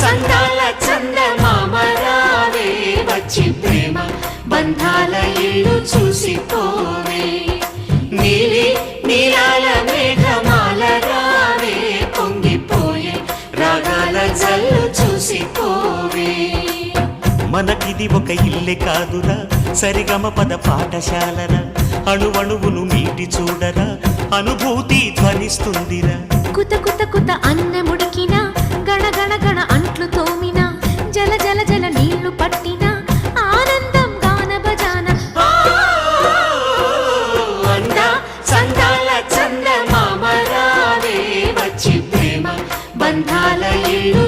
సందాల చందమామ రావే వచ్చి ప్రేమ బంధాల ఇల్లు చూసిపోవే నీలి నీలాల మేఘమాల రావే పొంగిపోయే రాగాల జల్లు చూసిపోవే మనకిది ఒక ఇల్లే కాదురా సరిగమ పద పాఠశాలరా అణువణువును మీటి చూడరా అనుభూతి ధ్వనిస్తుందిరా కుత కుత కుత అన్నముడికిన గణ గణ గణ అంట్లు తోమిన జల జల జల నీళ్లు పట్టిన ఆనందం గాన భజాన అందా సందాల చందమామ రావే వచ్చి ప్రేమ బంధాల ఇల్లు